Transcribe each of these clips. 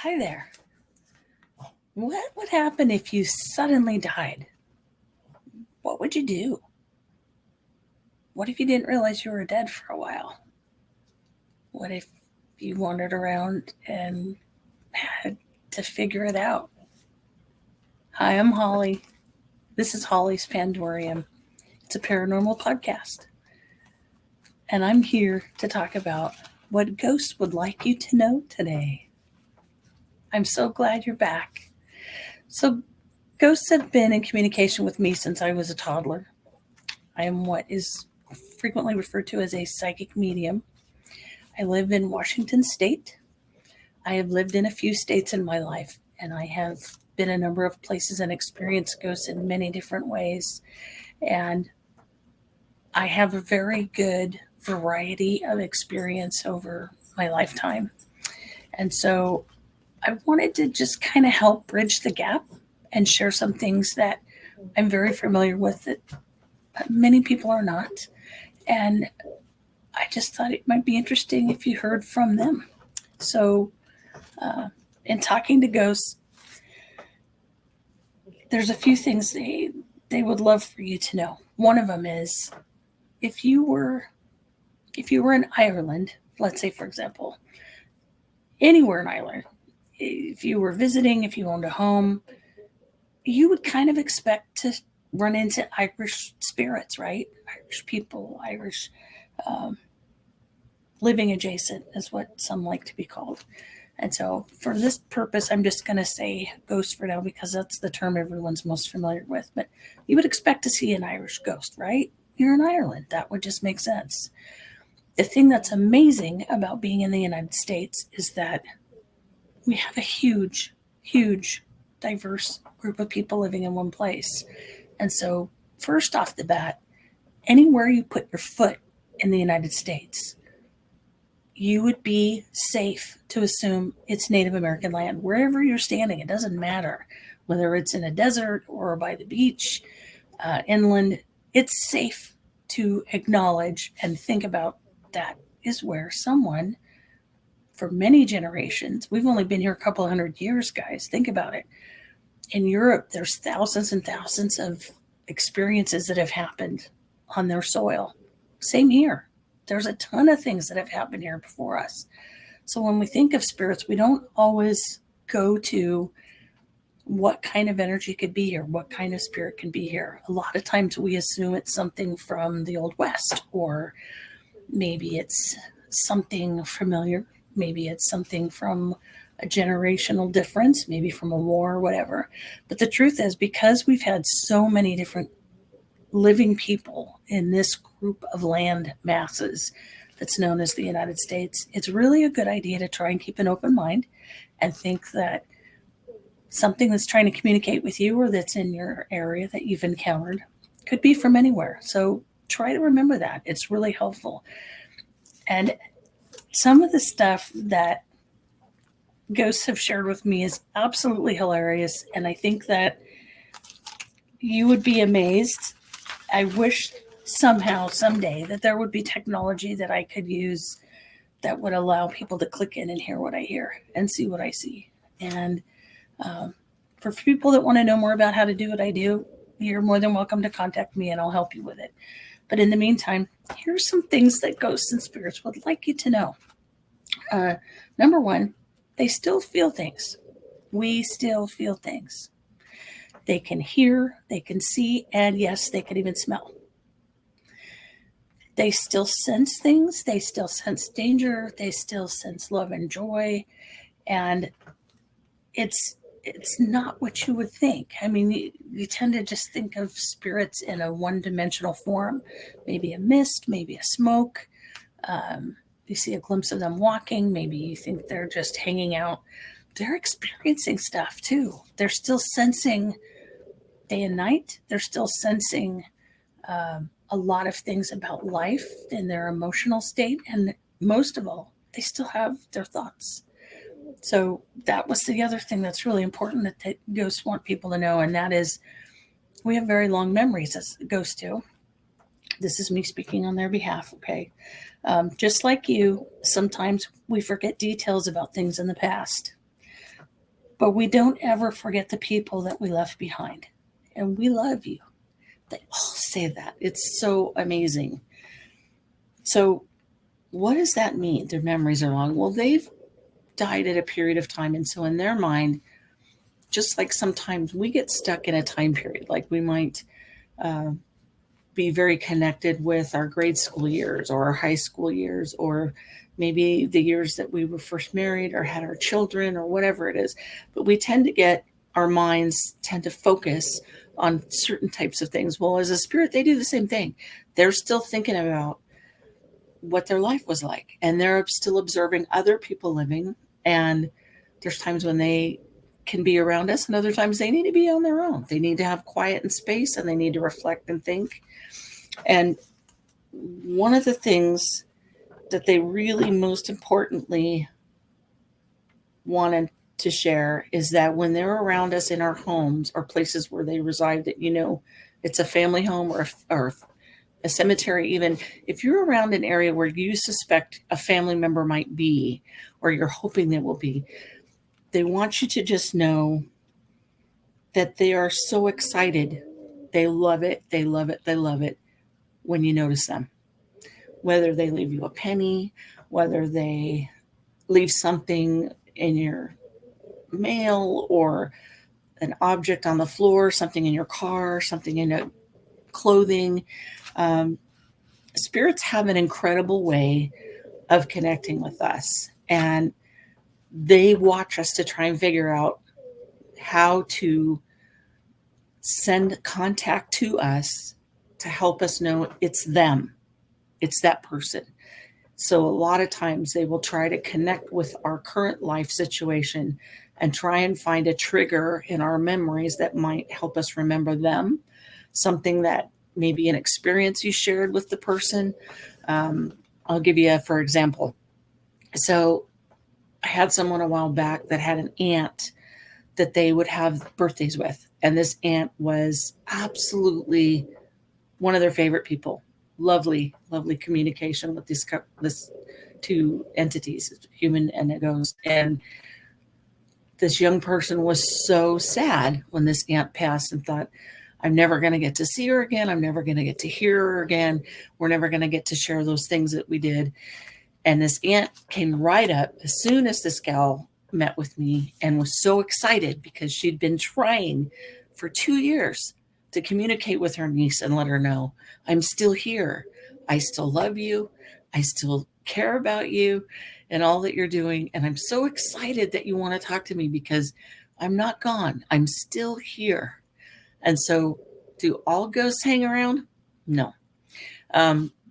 Hi there. What would happen if you suddenly died? What would you do? What if you didn't realize you were dead for a while? What if you wandered around and had to figure it out? Hi, I'm Holly. This is Holly's Pandorium. It's a paranormal podcast. And I'm here to talk about what ghosts would like you to know today. I'm so glad you're back. So, ghosts have been in communication with me since I was a toddler. I am what is frequently referred to as a psychic medium. I live in Washington State. I have lived in a few states in my life, and I have been a number of places and experienced ghosts in many different ways. And I have a very good variety of experience over my lifetime. And so I wanted to just kind of help bridge the gap and share some things that I'm very familiar with that many people are not. And I just thought it might be interesting if you heard from them. So, in talking to ghosts, there's a few things they would love for you to know. One of them is if you were in Ireland, let's say for example, anywhere in Ireland, if you were visiting, if you owned a home, you would kind of expect to run into Irish spirits, right? Irish people, Irish living adjacent is what some like to be called. And so for this purpose, I'm just going to say ghost for now because that's the term everyone's most familiar with. But you would expect to see an Irish ghost, right? You're in Ireland. That would just make sense. The thing that's amazing about being in the United States is that we have a huge, huge, diverse group of people living in one place. And so first off the bat, anywhere you put your foot in the United States, you would be safe to assume it's Native American land. Wherever you're standing, it doesn't matter whether it's in a desert or by the beach, inland, it's safe to acknowledge and think about that is where someone, for many generations, we've only been here a couple of 100 years, guys. Think about it. In Europe, there's thousands and thousands of experiences that have happened on their soil. Same here. There's a ton of things that have happened here before us. So when we think of spirits, we don't always go to what kind of energy could be here, what kind of spirit can be here. A lot of times we assume it's something from the Old West, or maybe it's something familiar, maybe it's something from a generational difference, maybe from a war or whatever. But the truth is, because we've had so many different living people in this group of land masses that's known as the United States, it's really a good idea to try and keep an open mind and think that something that's trying to communicate with you or that's in your area that you've encountered could be from anywhere. So try to remember that. It's really helpful. And some of the stuff that ghosts have shared with me is absolutely hilarious. And I think that you would be amazed. I wish somehow, someday, that there would be technology that I could use that would allow people to click in and hear what I hear and see what I see. And for people that want to know more about how to do what I do, you're more than welcome to contact me and I'll help you with it. But in the meantime, here's some things that ghosts and spirits would like you to know. Number one, they still feel things. We still feel things. They can hear, they can see, and yes, they can even smell. They still sense things. They still sense danger. They still sense love and joy. And it's not what you would think. I mean, you tend to just think of spirits in a one-dimensional form, maybe a mist, maybe a smoke. You see a glimpse of them walking. Maybe you think they're just hanging out. They're experiencing stuff too. They're still sensing day and night. They're still sensing a lot of things about life in their emotional state. And most of all, they still have their thoughts. So that was the other thing that's really important that ghosts want people to know, and that is we have very long memories as ghosts do. This is me speaking on their behalf, okay? Just like you, sometimes we forget details about things in the past. but we don't ever forget the people that we left behind. And we love you. They all say that. It's so amazing. So, what does that mean? Their memories are long. Well, they've died at a period of time. And so, in their mind, just like sometimes we get stuck in a time period, like we might be very connected with our grade school years or our high school years, or maybe the years that we were first married or had our children or whatever it is. But we tend to get, our minds tend to focus on certain types of things. Well, as a spirit, they do the same thing. They're still thinking about what their life was like, and they're still observing other people living. And there's times when they can be around us, and other times they need to be on their own. They need to have quiet and space, and they need to reflect and think. And one of the things that they really most importantly wanted to share is that when they're around us in our homes or places where they reside, that, you know, it's a family home or a cemetery, even if you're around an area where you suspect a family member might be, or you're hoping they will be, they want you to just know that they are so excited. They love it. They love it. They love it when you notice them. Whether they leave you a penny, whether they leave something in your mail or an object on the floor, something in your car, something in a clothing. Spirits have an incredible way of connecting with us, and they watch us to try and figure out how to send contact to us to help us know it's them, it's that person. So a lot of times they will try to connect with our current life situation and try and find a trigger in our memories that might help us remember them, something that maybe an experience you shared with the person. I'll give you for example. So I had someone a while back that had an aunt that they would have birthdays with. And this aunt was absolutely one of their favorite people. Lovely, lovely communication with this two entities, human and a ghost. And this young person was so sad when this aunt passed and thought, I'm never going to get to see her again. I'm never going to get to hear her again. We're never going to get to share those things that we did. And this aunt came right up as soon as this gal met with me and was so excited because she'd been trying for 2 years to communicate with her niece and let her know, I'm still here. I still love you. I still care about you and all that you're doing. And I'm so excited that you want to talk to me because I'm not gone. I'm still here. And so do all ghosts hang around? No.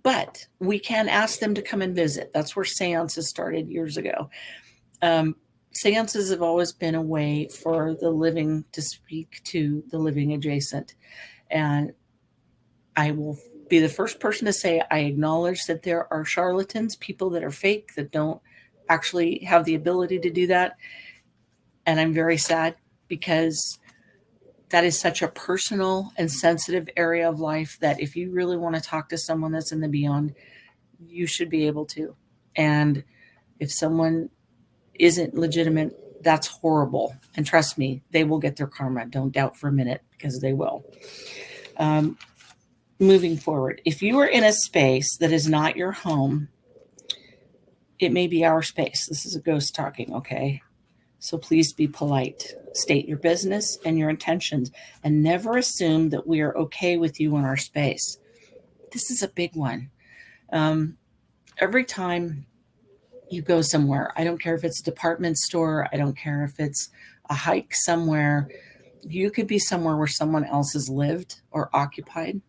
But we can ask them to come and visit. That's where seances started years ago. Seances have always been a way for the living to speak to the living adjacent. And I will be the first person to say I acknowledge that there are charlatans, people that are fake, that don't actually have the ability to do that. And I'm very sad because that is such a personal and sensitive area of life that if you really want to talk to someone that's in the beyond, you should be able to. And if someone isn't legitimate, that's horrible. And trust me, they will get their karma. Don't doubt for a minute, because they will. Moving forward, if you are in a space that is not your home, it may be our space. This is a ghost talking, okay? So please be polite. State your business and your intentions, and never assume that we are okay with you in our space. This is a big one. Every time you go somewhere, I don't care if it's a department store, I don't care if it's a hike somewhere, you could be somewhere where someone else has lived or occupied.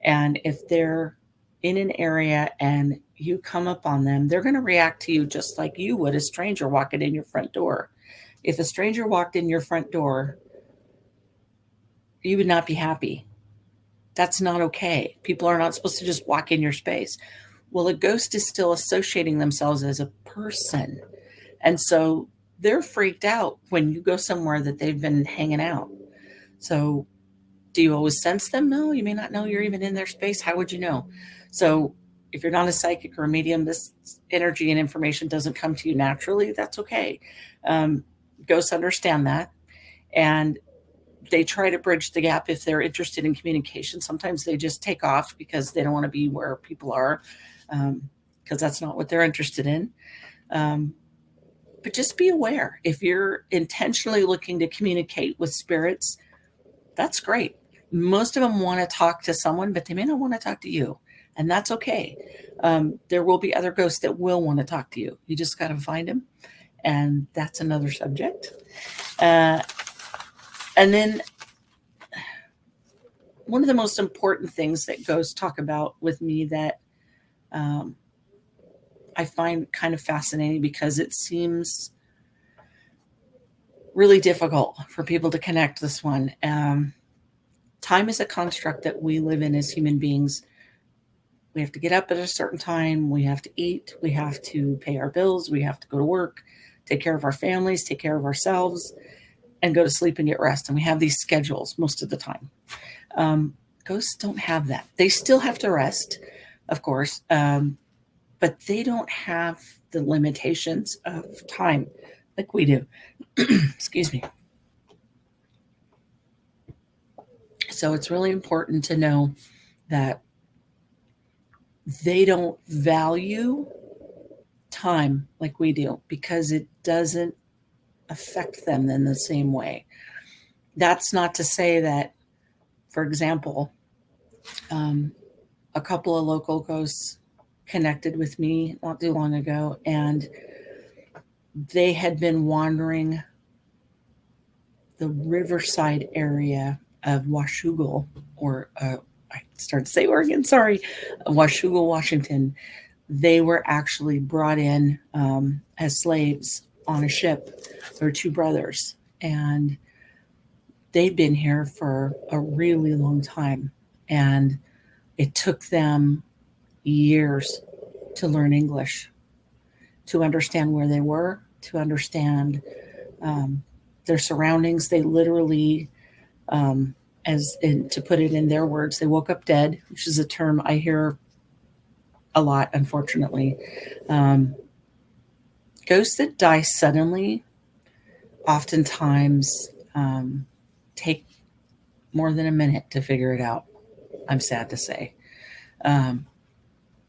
And if they're in an area and you come up on them, they're going to react to you just like you would a stranger walking in your front door. If a stranger walked in your front door, you would not be happy. That's not okay. People are not supposed to just walk in your space. Well, a ghost is still associating themselves as a person. And so they're freaked out when you go somewhere that they've been hanging out. So do you always sense them? No, you may not know you're even in their space. How would you know? So if you're not a psychic or a medium, this energy and information doesn't come to you naturally. That's okay. Ghosts understand that, and they try to bridge the gap if they're interested in communication. Sometimes they just take off because they don't want to be where people are, because that's not what they're interested in. But just be aware. If you're intentionally looking to communicate with spirits, that's great. Most of them want to talk to someone, but they may not want to talk to you. And that's okay. There will be other ghosts that will want to talk to you. You just got to find them. And that's another subject. And then one of the most important things that ghosts talk about with me that I find kind of fascinating, because it seems really difficult for people to connect this one. Time is a construct that we live in as human beings. We have to get up at a certain time. We have to eat. We have to pay our bills. We have to go to work, take care of our families, take care of ourselves, and go to sleep and get rest. And we have these schedules most of the time. Ghosts don't have that. They still have to rest, of course, but they don't have the limitations of time like we do. Excuse me. So it's really important to know that they don't value time like we do, because it doesn't affect them in the same way. That's not to say that, for example, a couple of local ghosts connected with me not too long ago, and they had been wandering the riverside area of Washougal, or I started to say Oregon, sorry, Washougal, Washington. They were actually brought in as slaves on a ship. There were two brothers, and they'd been here for a really long time. And it took them years to learn English, to understand where they were, to understand their surroundings. They literally, to put it in their words, they woke up dead, which is a term I hear a lot, unfortunately. Ghosts that die suddenly oftentimes take more than a minute to figure it out, I'm sad to say.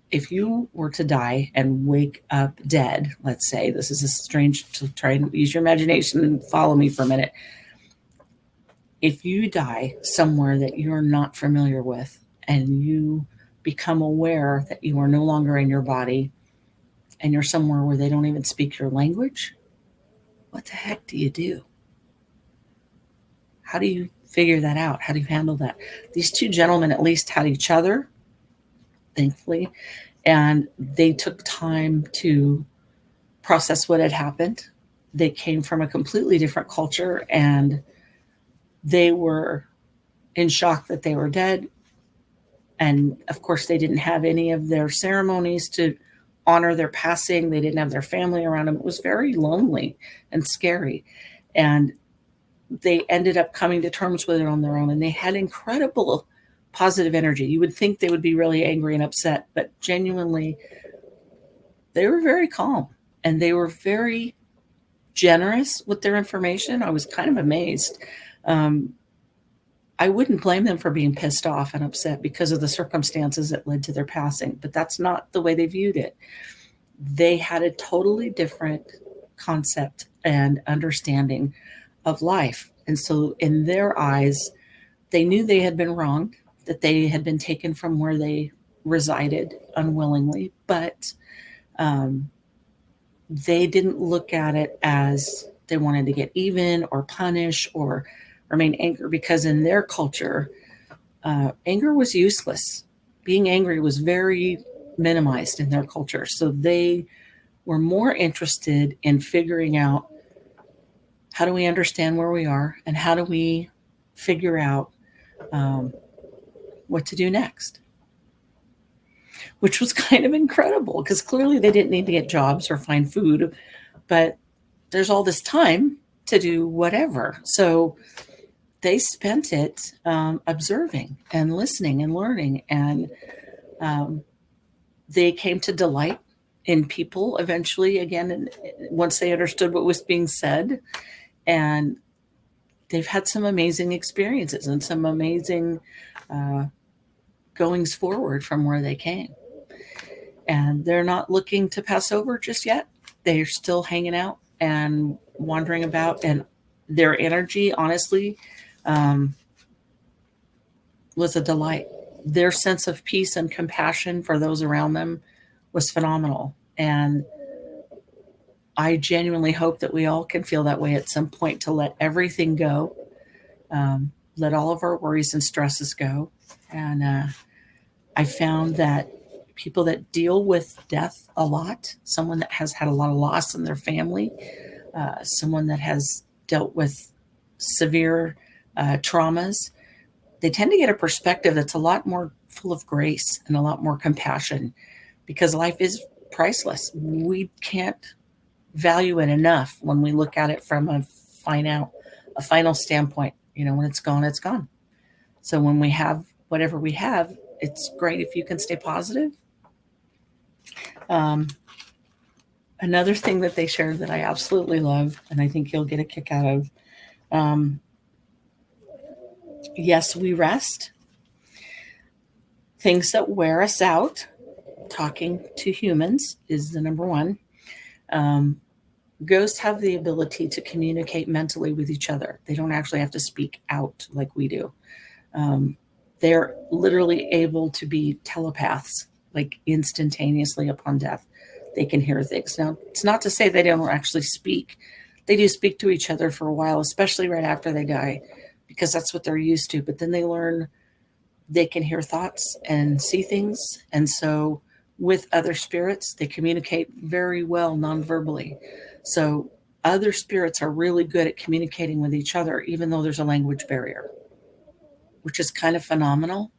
If you were to die and wake up dead, let's say, this is a strange, to try and use your imagination and follow me for a minute. If you die somewhere that you're not familiar with, and you become aware that you are no longer in your body, and you're somewhere where they don't even speak your language, what the heck do you do? How do you figure that out? How do you handle that? These two gentlemen at least had each other, thankfully, and they took time to process what had happened. They came from a completely different culture, and they were in shock that they were dead. And of course, they didn't have any of their ceremonies to honor their passing. They didn't have their family around them. It was very lonely and scary. And they ended up coming to terms with it on their own, and they had incredible positive energy. You would think they would be really angry and upset, but genuinely, they were very calm, and they were very generous with their information. I was kind of amazed. I wouldn't blame them for being pissed off and upset because of the circumstances that led to their passing, but that's not the way they viewed it. They had a totally different concept and understanding of life. And so in their eyes, they knew they had been wronged, that they had been taken from where they resided unwillingly, but they didn't look at it as they wanted to get even or punish or remain angry, because in their culture, anger was useless. Being angry was very minimized in their culture. So they were more interested in figuring out, how do we understand where we are, and how do we figure out what to do next? Which was kind of incredible, because clearly they didn't need to get jobs or find food, but there's all this time to do whatever. So they spent it observing and listening and learning, and they came to delight in people eventually again, and once they understood what was being said. And they've had some amazing experiences and some amazing goings forward from where they came. And they're not looking to pass over just yet. They're still hanging out and wandering about. And their energy, honestly, was a delight. Their sense of peace and compassion for those around them was phenomenal. And I genuinely hope that we all can feel that way at some point, to let everything go, let all of our worries and stresses go. And I found that people that deal with death a lot, someone that has had a lot of loss in their family, someone that has dealt with severe traumas, they tend to get a perspective that's a lot more full of grace and a lot more compassion, because life is priceless. We can't value it enough when we look at it from a final standpoint. When it's gone, it's gone. So when we have whatever we have, it's great if you can stay positive. Another thing that they shared that I absolutely love, and I think you'll get a kick out of, yes, we rest. Things that wear us out, talking to humans is the number one. Ghosts have the ability to communicate mentally with each other. They don't actually have to speak out like we do. They're literally able to be telepaths, like instantaneously upon death. They can hear things. Now, it's not to say they don't actually speak. They do speak to each other for a while, especially right after they die, because that's what they're used to. But then they learn they can hear thoughts and see things. And so with other spirits, they communicate very well non-verbally. So other spirits are really good at communicating with each other, even though there's a language barrier, which is kind of phenomenal.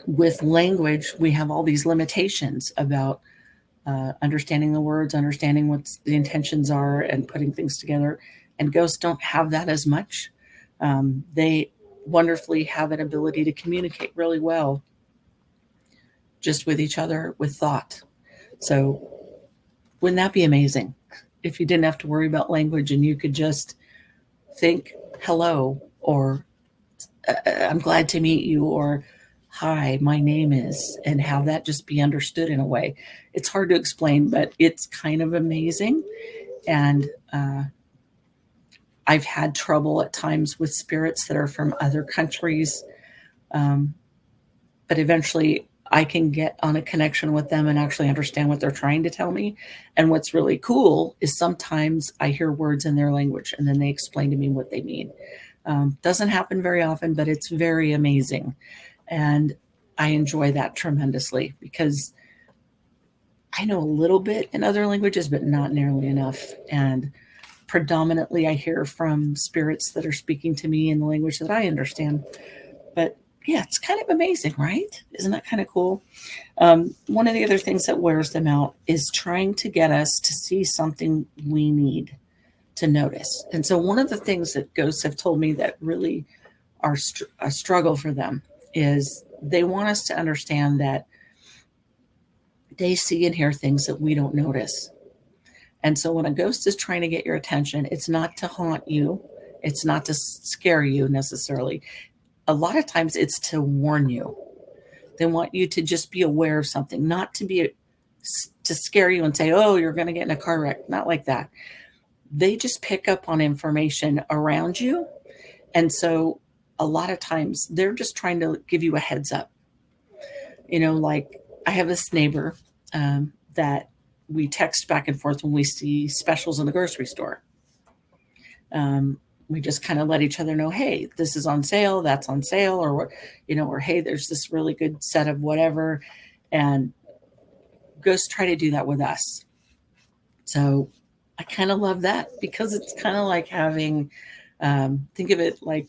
With language, we have all these limitations about understanding the words, understanding what the intentions are, and putting things together. And ghosts don't have that as much. They wonderfully have an ability to communicate really well just with each other, with thought. So wouldn't that be amazing if you didn't have to worry about language and you could just think hello, or I'm glad to meet you, or hi, my name is, and have that just be understood in a way. It's hard to explain, but it's kind of amazing. And I've had trouble at times with spirits that are from other countries. But eventually I can get on a connection with them and actually understand what they're trying to tell me. And what's really cool is sometimes I hear words in their language and then they explain to me what they mean. Doesn't happen very often, but it's very amazing. And I enjoy that tremendously, because I know a little bit in other languages, but not nearly enough. And predominantly I hear from spirits that are speaking to me in the language that I understand. But yeah, it's kind of amazing, right? Isn't that kind of cool? One of the other things that wears them out is trying to get us to see something we need to notice. And so one of the things that ghosts have told me that really are a struggle for them is they want us to understand that they see and hear things that we don't notice. And so when a ghost is trying to get your attention, it's not to haunt you. It's not to scare you necessarily. A lot of times it's to warn you. They want you to just be aware of something, not to scare you and say, oh, you're going to get in a car wreck. Not like that. They just pick up on information around you. And so a lot of times they're just trying to give you a heads up. Like I have this neighbor that we text back and forth when we see specials in the grocery store. We just kind of let each other know, hey, this is on sale, that's on sale, or hey, there's this really good set of whatever. And ghosts try to do that with us. So I kind of love that, because it's kind of like having, think of it like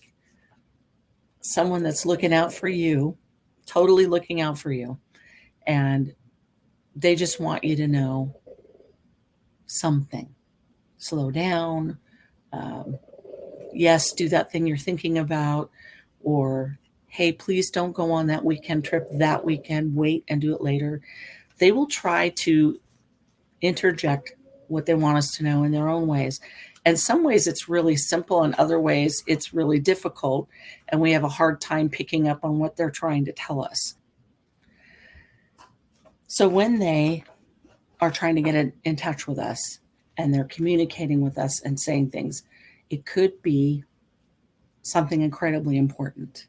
someone that's looking out for you, totally looking out for you. And they just want you to know something. Slow down. Yes, do that thing you're thinking about, or hey, please don't go on that weekend trip that weekend, wait and do it later. They will try to interject what they want us to know in their own ways. And some ways it's really simple, and other ways it's really difficult, and we have a hard time picking up on what they're trying to tell us. So when they are trying to get in touch with us and they're communicating with us and saying things, it could be something incredibly important.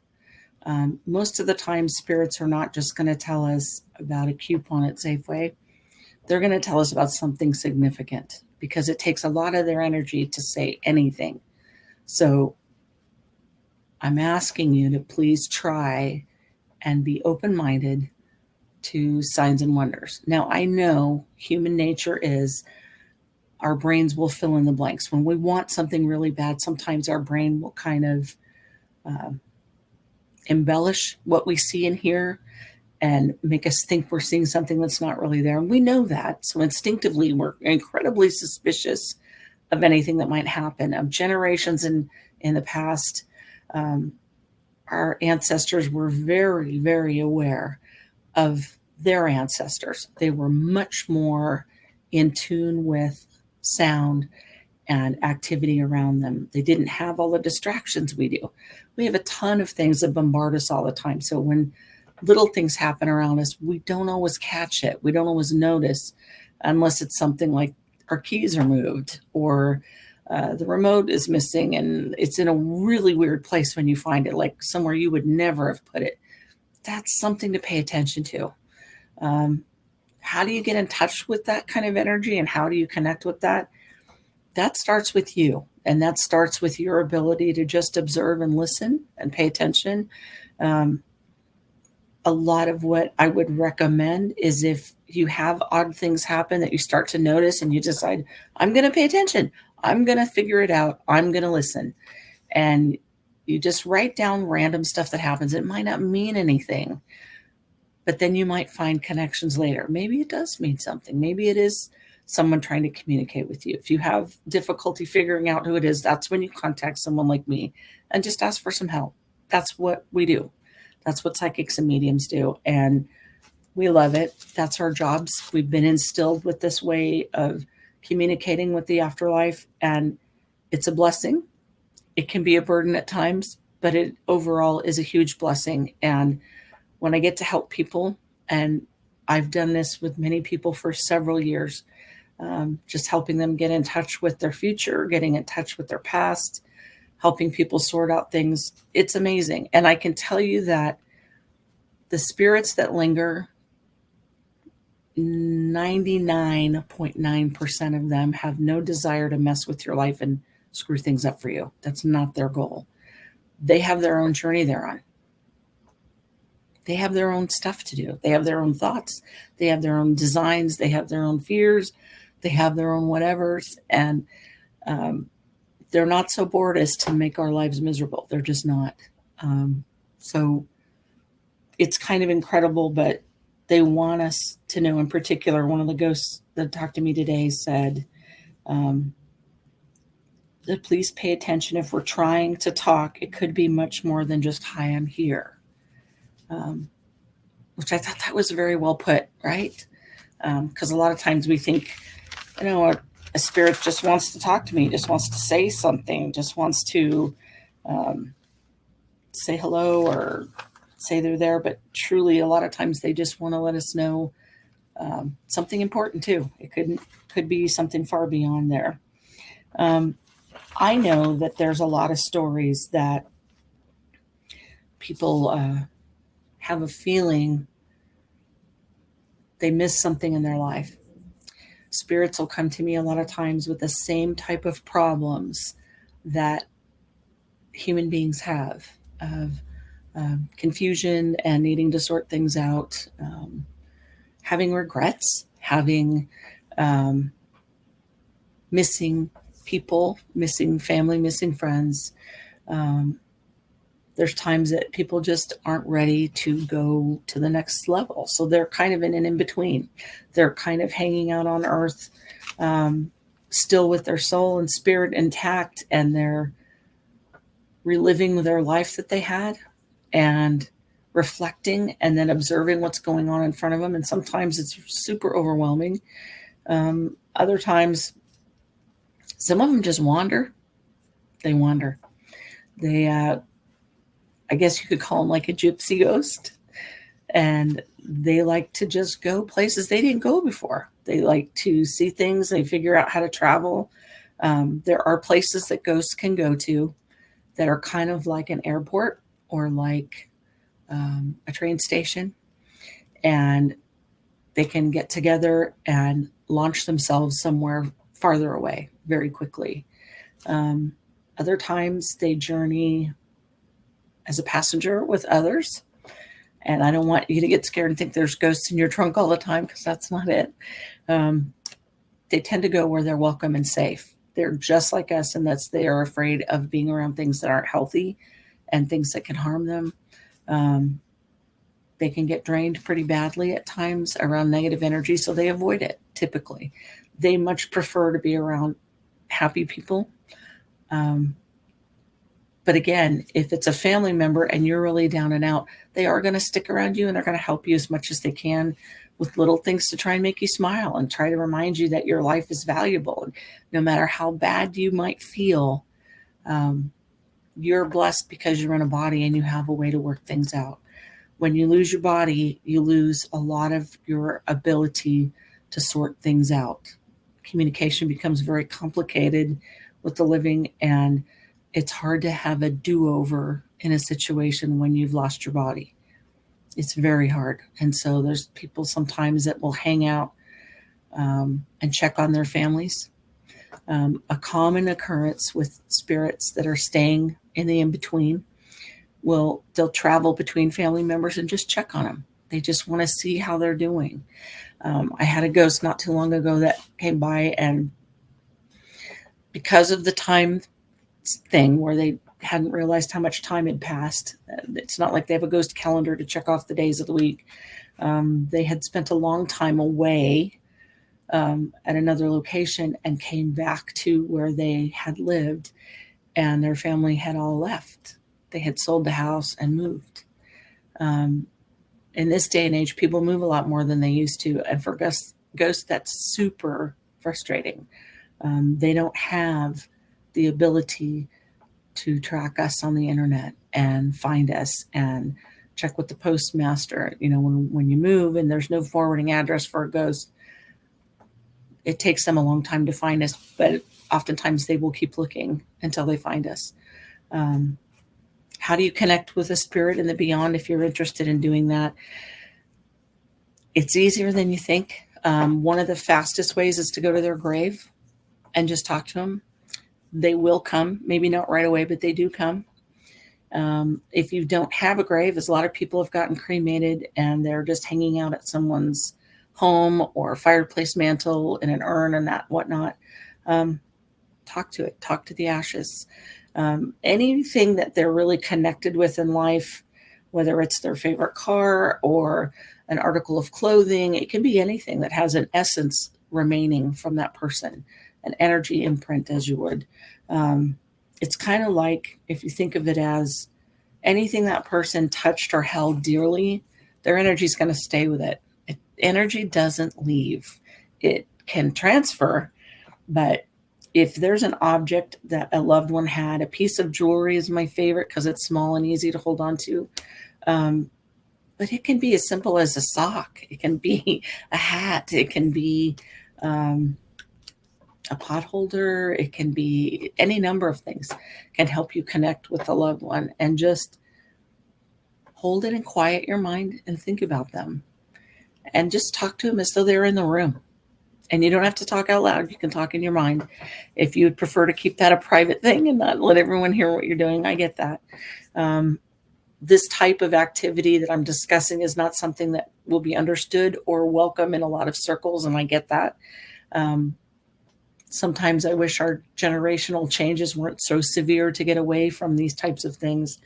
Most of the time, spirits are not just going to tell us about a coupon at Safeway. They're going to tell us about something significant, because it takes a lot of their energy to say anything. So I'm asking you to please try and be open-minded to signs and wonders. Now, I know human nature is our brains will fill in the blanks. When we want something really bad, sometimes our brain will kind of embellish what we see and hear and make us think we're seeing something that's not really there. And we know that. So instinctively, we're incredibly suspicious of anything that might happen. Of generations in the past, our ancestors were very, very aware of their ancestors. They were much more in tune with sound and activity around them. They didn't have all the distractions we do. We have a ton of things that bombard us all the time. So when little things happen around us, we don't always catch it. We don't always notice, unless it's something like our keys are moved, or the remote is missing and it's in a really weird place when you find it, like somewhere you would never have put it. That's something to pay attention to. How do you get in touch with that kind of energy, and how do you connect with that? That starts with you, and that starts with your ability to just observe and listen and pay attention. A lot of what I would recommend is, if you have odd things happen that you start to notice and you decide, I'm going to pay attention, I'm going to figure it out, I'm going to listen. And you just write down random stuff that happens. It might not mean anything, but then you might find connections later. Maybe it does mean something. Maybe it is someone trying to communicate with you. If you have difficulty figuring out who it is, that's when you contact someone like me and just ask for some help. That's what we do. That's what psychics and mediums do. And we love it. That's our jobs. We've been instilled with this way of communicating with the afterlife, and it's a blessing. It can be a burden at times, but it overall is a huge blessing. And when I get to help people, and I've done this with many people for several years, just helping them get in touch with their future, getting in touch with their past, helping people sort out things. It's amazing. And I can tell you that the spirits that linger, 99.9% of them have no desire to mess with your life and screw things up for you. That's not their goal. They have their own journey they're on. They have their own stuff to do. They have their own thoughts. They have their own designs. They have their own fears. They have their own whatevers. And they're not so bored as to make our lives miserable. They're just not. So it's kind of incredible, but they want us to know. In particular, one of the ghosts that talked to me today said, that please pay attention. If we're trying to talk, it could be much more than just, hi, I'm here. Which I thought that was very well put, right? Because a lot of times we think, a spirit just wants to talk to me, just wants to say something, just wants to say hello or say they're there. But truly, a lot of times they just want to let us know something important too. It could be something far beyond there. I know that there's a lot of stories that people have a feeling they miss something in their life. Spirits will come to me a lot of times with the same type of problems that human beings have, of confusion and needing to sort things out, having regrets, having missing people, missing family, missing friends. There's times that people just aren't ready to go to the next level. So they're kind of in an in-between. They're kind of hanging out on earth, still with their soul and spirit intact, and they're reliving their life that they had. and reflecting and then observing what's going on in front of them. And sometimes it's super overwhelming. Other times, some of them just wander. They wander. They, I guess you could call them like a gypsy ghost. And they like to just go places they didn't go before. They like to see things. They figure out how to travel. There are places that ghosts can go to that are kind of like an airport or like a train station. And they can get together and launch themselves somewhere farther away very quickly. Other times they journey as a passenger with others. And I don't want you to get scared and think there's ghosts in your trunk all the time, because that's not it. They tend to go where they're welcome and safe. They're just like us, and that's they are afraid of being around things that aren't healthy and things that can harm them. They can get drained pretty badly at times around negative energy, so they avoid it typically. They much prefer to be around happy people. But again, if it's a family member and you're really down and out, they are going to stick around you and they're going to help you as much as they can with little things to try and make you smile and try to remind you that your life is valuable. And no matter how bad you might feel, you're blessed because you're in a body and you have a way to work things out. When you lose your body, you lose a lot of your ability to sort things out. Communication becomes very complicated with the living, and it's hard to have a do-over in a situation when you've lost your body. It's very hard. And so there's people sometimes that will hang out and check on their families. A common occurrence with spirits that are staying in the in-between, they'll travel between family members and just check on them. They just want to see how they're doing. I had a ghost not too long ago that came by, and because of the time thing where they hadn't realized how much time had passed, it's not like they have a ghost calendar to check off the days of the week. They had spent a long time away at another location and came back to where they had lived, and their family had all left. They had sold the house and moved. In this day and age, people move a lot more than they used to. And for ghosts, that's super frustrating. They don't have the ability to track us on the internet and find us and check with the postmaster. You know, when you move and there's no forwarding address for a ghost, it takes them a long time to find us, but oftentimes they will keep looking until they find us. How do you connect with a spirit in the beyond if you're interested in doing that? It's easier than you think. One of the fastest ways is to go to their grave and just talk to them. They will come, maybe not right away, but they do come. If you don't have a grave, as a lot of people have gotten cremated and they're just hanging out at someone's home or fireplace mantle in an urn and that whatnot, talk to it, talk to the ashes. Anything that they're really connected with in life, whether it's their favorite car or an article of clothing, it can be anything that has an essence remaining from that person, an energy imprint, as you would. It's kind of like, if you think of it as anything that person touched or held dearly, their energy is going to stay with it. Energy doesn't leave. It can transfer, but if there's an object that a loved one had, a piece of jewelry is my favorite because it's small and easy to hold on to. But it can be as simple as a sock. It can be a hat. It can be a pot holder. It can be any number of things can help you connect with a loved one, and just hold it and quiet your mind and think about them and just talk to them as though they're in the room. And you don't have to talk out loud. You can talk in your mind. If you would prefer to keep that a private thing and not let everyone hear what you're doing, I get that. This type of activity that I'm discussing is not something that will be understood or welcome in a lot of circles, and I get that. Sometimes I wish our generational changes weren't so severe to get away from these types of things.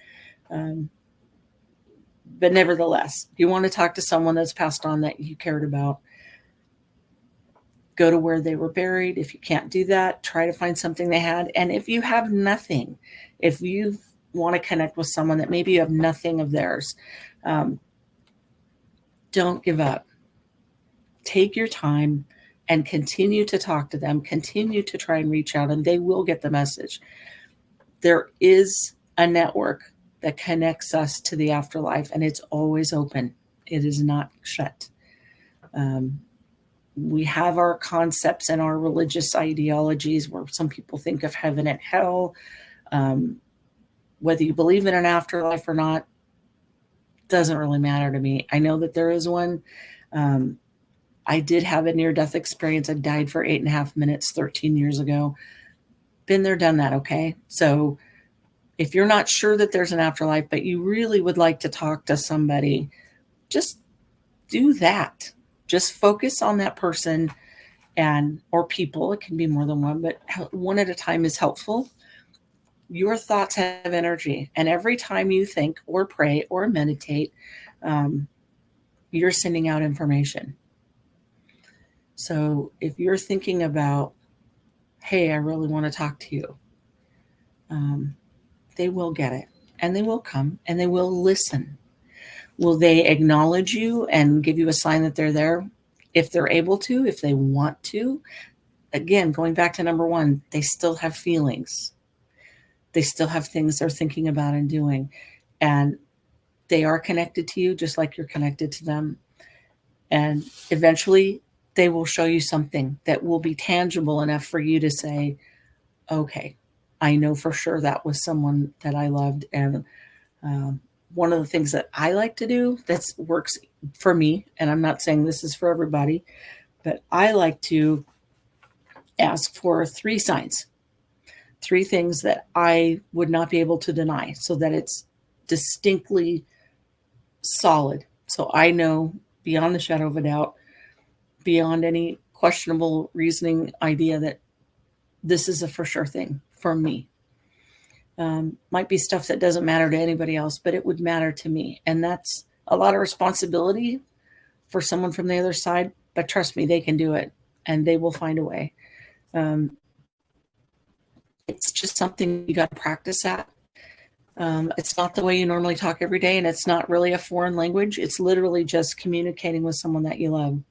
But nevertheless, if you want to talk to someone that's passed on that you cared about, go to where they were buried. If you can't do that, try to find something they had. And if you have nothing, if you've want to connect with someone that maybe you have nothing of theirs, don't give up. Take your time and continue to talk to them, continue to try and reach out, and they will get the message. There is a network that connects us to the afterlife, and it's always open. It is not shut. We have our concepts and our religious ideologies where some people think of heaven and hell. Whether you believe in an afterlife or not doesn't really matter to me. I know that there is one. I did have a near-death experience. I died for 8.5 minutes 13 years ago. Been there, done that, okay? So if you're not sure that there's an afterlife, but you really would like to talk to somebody, just do that. Just focus on that person or people. It can be more than one, but one at a time is helpful. Your thoughts have energy, and every time you think or pray or meditate, you're sending out information. So if you're thinking about, hey, I really want to talk to you, they will get it, and they will come, and they will listen. Will they acknowledge you and give you a sign that they're there? If they're able to, if they want to. Again, going back to number one, they still have feelings. They still have things they're thinking about and doing. And they are connected to you just like you're connected to them. And eventually they will show you something that will be tangible enough for you to say, okay, I know for sure that was someone that I loved. And one of the things that I like to do that works for me, and I'm not saying this is for everybody, but I like to ask for 3 signs, 3 things that I would not be able to deny so that it's distinctly solid. So I know beyond the shadow of a doubt, beyond any questionable reasoning idea that this is a for sure thing for me. Might be stuff that doesn't matter to anybody else, but it would matter to me. And that's a lot of responsibility for someone from the other side. But trust me, they can do it, and they will find a way. It's just something you got to practice at. It's not the way you normally talk every day, and it's not really a foreign language. It's literally just communicating with someone that you love.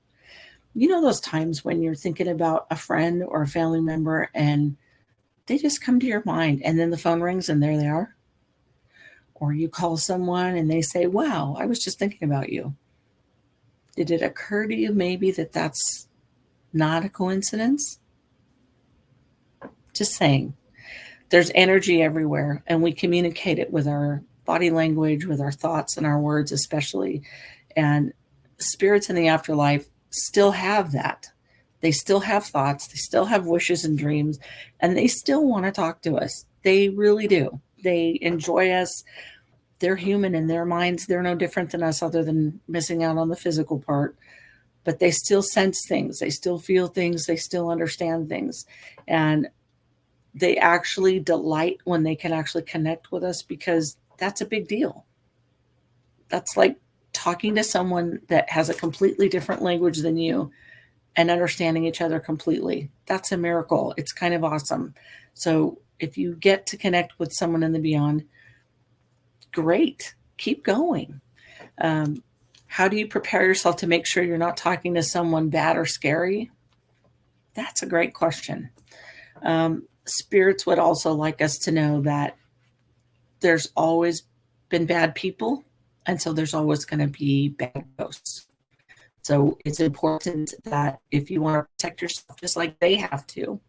You know those times when you're thinking about a friend or a family member and they just come to your mind, and then the phone rings and there they are? Or you call someone and they say, wow, I was just thinking about you. Did it occur to you maybe that that's not a coincidence? Just saying. There's energy everywhere, and we communicate it with our body language, with our thoughts and our words especially. And spirits in the afterlife still have that. They still have thoughts, they still have wishes and dreams, and they still want to talk to us. They really do. They enjoy us. They're human in their minds. They're no different than us other than missing out on the physical part. But they still sense things. They still feel things. They still understand things. And they actually delight when they can actually connect with us, because that's a big deal. That's like talking to someone that has a completely different language than you and understanding each other completely. That's a miracle. It's kind of awesome. So if you get to connect with someone in the beyond, great. Keep going. How do you prepare yourself to make sure you're not talking to someone bad or scary? That's a great question. Spirits would also like us to know that there's always been bad people, and so there's always going to be bad ghosts. So it's important that if you want to protect yourself, just like they have to,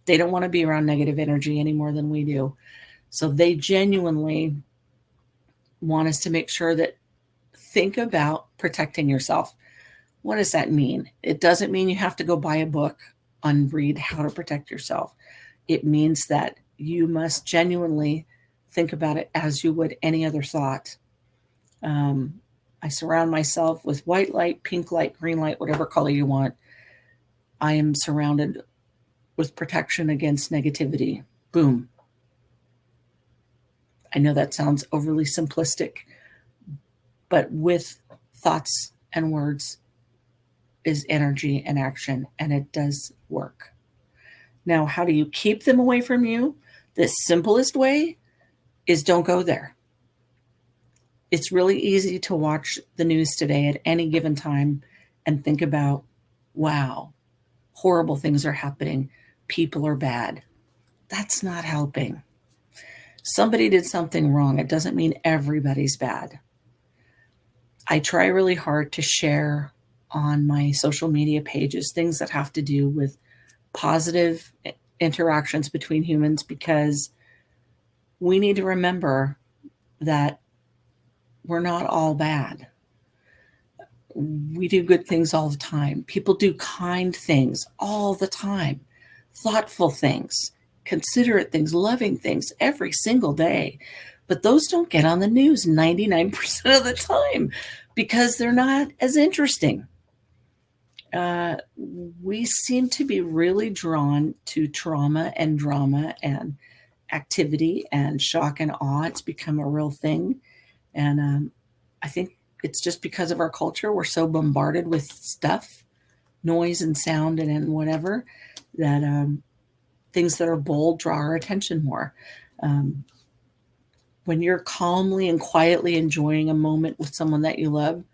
they don't want to be around negative energy any more than we do. So they genuinely want us to make sure that think about protecting yourself. What does that mean? It doesn't mean you have to go buy a book and read how to protect yourself. It means that you must genuinely think about it as you would any other thought. I surround myself with white light, pink light, green light, whatever color you want. I am surrounded with protection against negativity. Boom. I know that sounds overly simplistic, but with thoughts and words is energy and action, and it does work. Now, how do you keep them away from you? The simplest way is don't go there. It's really easy to watch the news today at any given time and think about, wow, horrible things are happening. People are bad. That's not helping. Somebody did something wrong. It doesn't mean everybody's bad. I try really hard to share on my social media pages things that have to do with positive interactions between humans, because we need to remember that we're not all bad. We do good things all the time. People do kind things all the time, thoughtful things, considerate things, loving things every single day. But those don't get on the news 99% of the time because they're not as interesting. We seem to be really drawn to trauma and drama and activity and shock and awe. It's become a real thing. And I think it's just because of our culture. We're so bombarded with stuff, noise and sound and whatever, that things that are bold draw our attention more. When you're calmly and quietly enjoying a moment with someone that you love,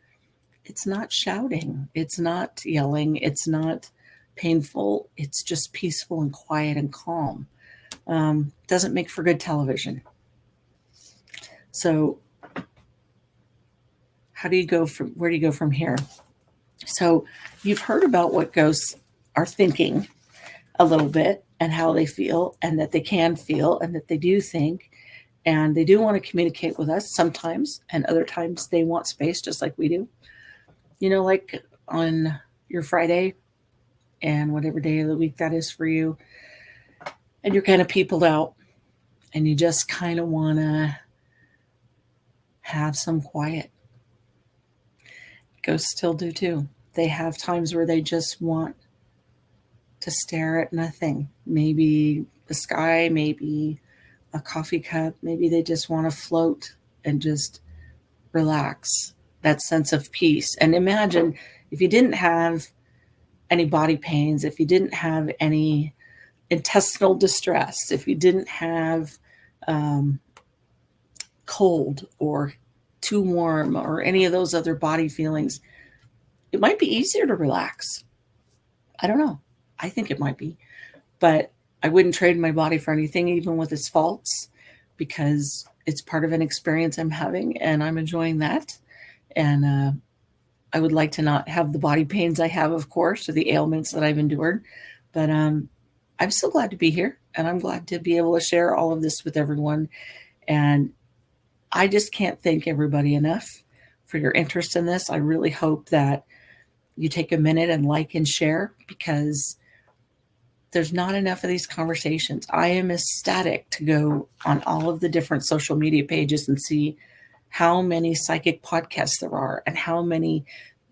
it's not shouting, it's not yelling, it's not painful. It's just peaceful and quiet and calm. Doesn't make for good television. So where do you go from here? So you've heard about what ghosts are thinking a little bit, and how they feel, and that they can feel, and that they do think, and they do want to communicate with us sometimes, and other times they want space just like we do. Like on your Friday and whatever day of the week that is for you, and you're kind of peopled out and you just kind of want to have some quiet. Ghosts still do too. They have times where they just want to stare at nothing. Maybe the sky, maybe a coffee cup, maybe they just want to float and just relax. That sense of peace. And imagine if you didn't have any body pains, if you didn't have any intestinal distress, if you didn't have cold or too warm or any of those other body feelings, it might be easier to relax. I don't know. I think it might be, but I wouldn't trade my body for anything, even with its faults, because it's part of an experience I'm having and I'm enjoying that. And I would like to not have the body pains I have, of course, or the ailments that I've endured. But I'm so glad to be here, and I'm glad to be able to share all of this with everyone. And I just can't thank everybody enough for your interest in this. I really hope that you take a minute and like and share, because there's not enough of these conversations. I am ecstatic to go on all of the different social media pages and see how many psychic podcasts there are, and how many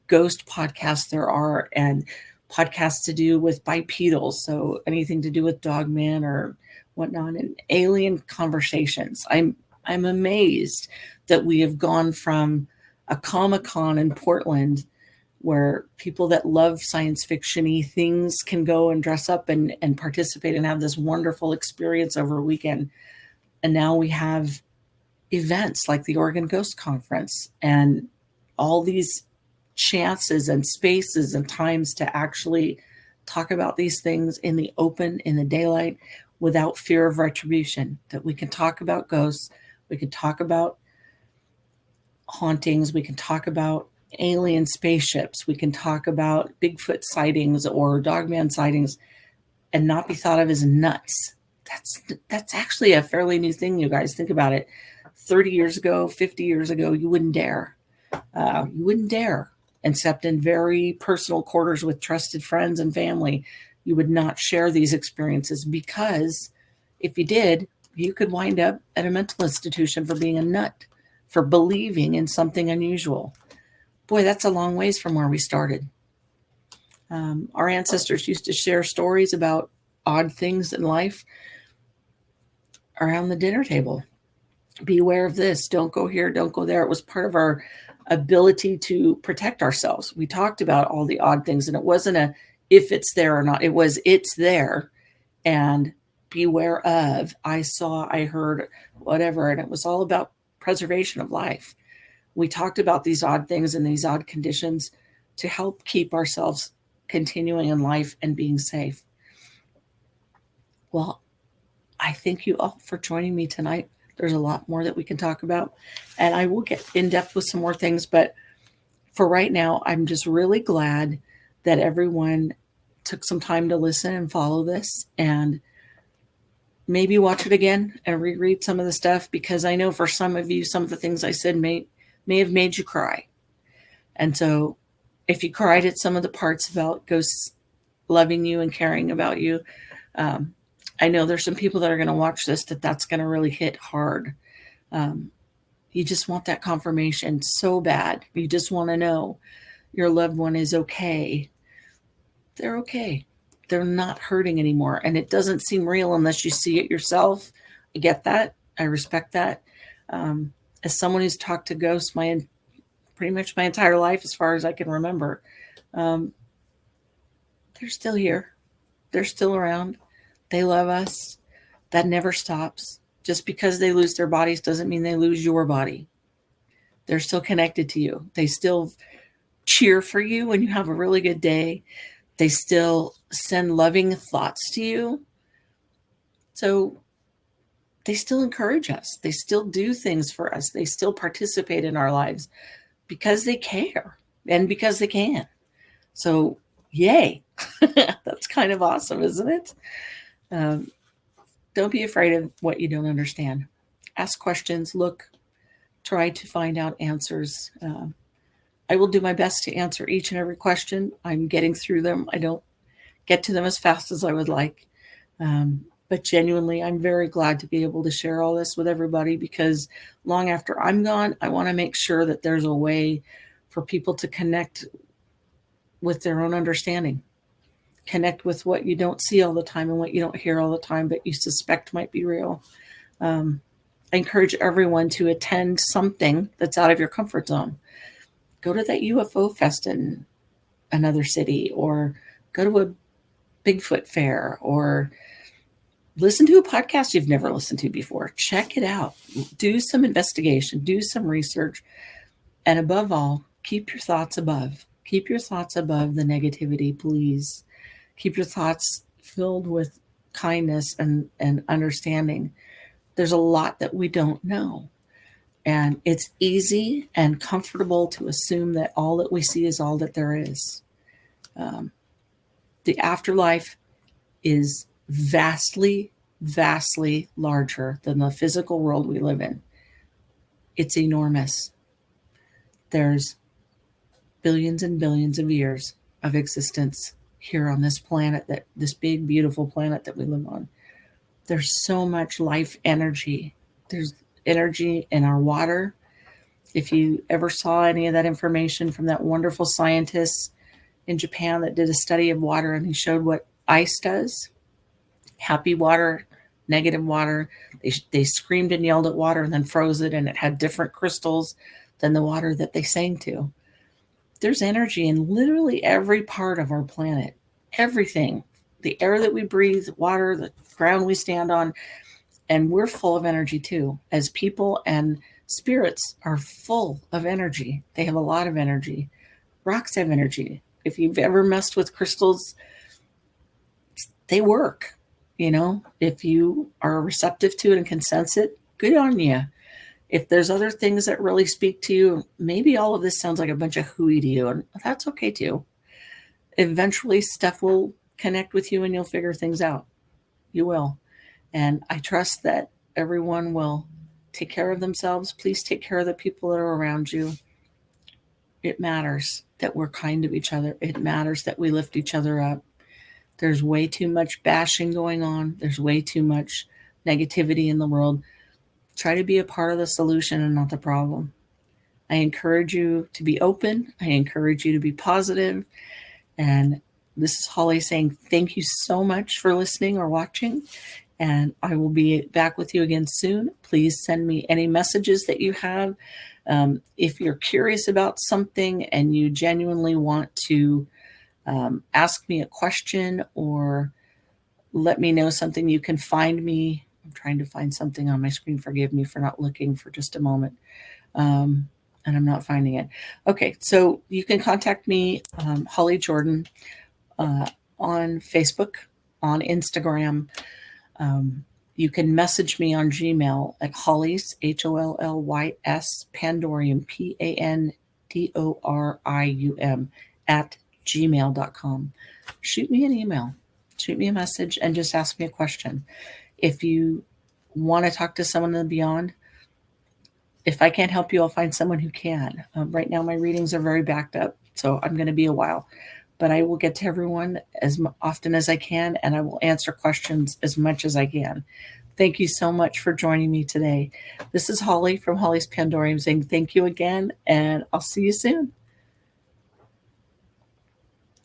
ghost podcasts there are, and podcasts to do with bipedals, so anything to do with Dogman or whatnot, and alien conversations. I'm amazed that we have gone from a Comic-Con in Portland, where people that love science fiction-y things can go and dress up and participate and have this wonderful experience over a weekend. And now we have events like the Oregon Ghost Conference and all these chances and spaces and times to actually talk about these things in the open, in the daylight, without fear of retribution. That we can talk about ghosts, we can talk about hauntings, we can talk about alien spaceships, we can talk about Bigfoot sightings or Dogman sightings, and not be thought of as nuts. That's actually a fairly new thing, you guys. Think about it. 30 years ago, 50 years ago, you wouldn't dare. Except in very personal quarters with trusted friends and family. You would not share these experiences, because if you did, you could wind up at a mental institution for being a nut, for believing in something unusual. Boy, that's a long ways from where we started. Our ancestors used to share stories about odd things in life around the dinner table. Beware of this, don't go here, don't go there. It was part of our ability to protect ourselves. We talked about all the odd things, and it wasn't a if it's there or not. It was it's there, and beware of, I saw, I heard, whatever. And it was all about preservation of life. We talked about these odd things and these odd conditions to help keep ourselves continuing in life and being safe. Well, I thank you all for joining me tonight. There's a lot more that we can talk about, and I will get in depth with some more things. But for right now, I'm just really glad that everyone took some time to listen and follow this, and maybe watch it again and reread some of the stuff, because I know for some of you, some of the things I said may have made you cry. And so if you cried at some of the parts about ghosts loving you and caring about you, I know there's some people that are going to watch this that's going to really hit hard. You just want that confirmation so bad. You just want to know your loved one is okay. They're okay. They're not hurting anymore. And it doesn't seem real unless you see it yourself. I get that. I respect that. As someone who's talked to ghosts pretty much my entire life, as far as I can remember, they're still here. They're still around. They love us. That never stops. Just because they lose their bodies doesn't mean they lose your body. They're still connected to you. They still cheer for you when you have a really good day. They still send loving thoughts to you. So they still encourage us. They still do things for us. They still participate in our lives because they care and because they can. So yay. That's kind of awesome, isn't it? Don't be afraid of what you don't understand. Ask questions, look, try to find out answers. I will do my best to answer each and every question. I'm getting through them. I don't get to them as fast as I would like. But genuinely, I'm very glad to be able to share all this with everybody, because long after I'm gone, I want to make sure that there's a way for people to connect with their own understanding. Connect with what you don't see all the time and what you don't hear all the time, but you suspect might be real. I encourage everyone to attend something that's out of your comfort zone. Go to that UFO fest in another city, or go to a Bigfoot fair, or listen to a podcast you've never listened to before. Check it out. Do some investigation, do some research, and above all, keep your thoughts above. Keep your thoughts above the negativity, please. Keep your thoughts filled with kindness and understanding. There's a lot that we don't know. And it's easy and comfortable to assume that all that we see is all that there is. The afterlife is vastly, vastly larger than the physical world we live in. It's enormous. There's billions and billions of years of existence here on this planet, this big, beautiful planet that we live on. There's so much life energy. There's energy in our water. If you ever saw any of that information from that wonderful scientist in Japan that did a study of water, and he showed what ice does, happy water, negative water, they screamed and yelled at water and then froze it, and it had different crystals than the water that they sang to. There's energy in literally every part of our planet. Everything. The air that we breathe, water, the ground we stand on, and we're full of energy too. As people, and spirits are full of energy. They have a lot of energy. Rocks have energy. If you've ever messed with crystals, they work. If you are receptive to it and can sense it, good on you. If there's other things that really speak to you, maybe all of this sounds like a bunch of hooey to you, and that's okay too. Eventually stuff will connect with you and you'll figure things out. You will. And I trust that everyone will take care of themselves. Please take care of the people that are around you. It matters that we're kind to each other. It matters that we lift each other up. There's way too much bashing going on. There's way too much negativity in the world. Try to be a part of the solution and not the problem. I encourage you to be open. I encourage you to be positive. And this is Holly saying thank you so much for listening or watching. And I will be back with you again soon. Please send me any messages that you have. If you're curious about something and you genuinely want to ask me a question or let me know something. You can find me. I'm trying to find something on my screen. Forgive me for not looking for just a moment. And I'm not finding it. Okay, so you can contact me, Holly Jordan, on Facebook, on Instagram. You can message me on Gmail at Holly's, HOLLYS, Pandorium, PANDORIUM, at gmail.com. Shoot me an email, shoot me a message, and just ask me a question. If you want to talk to someone in the beyond, if I can't help you, I'll find someone who can. Right now, my readings are very backed up, so I'm going to be a while. But I will get to everyone as often as I can, and I will answer questions as much as I can. Thank you so much for joining me today. This is Holly from Holly's Pandorium saying thank you again, and I'll see you soon.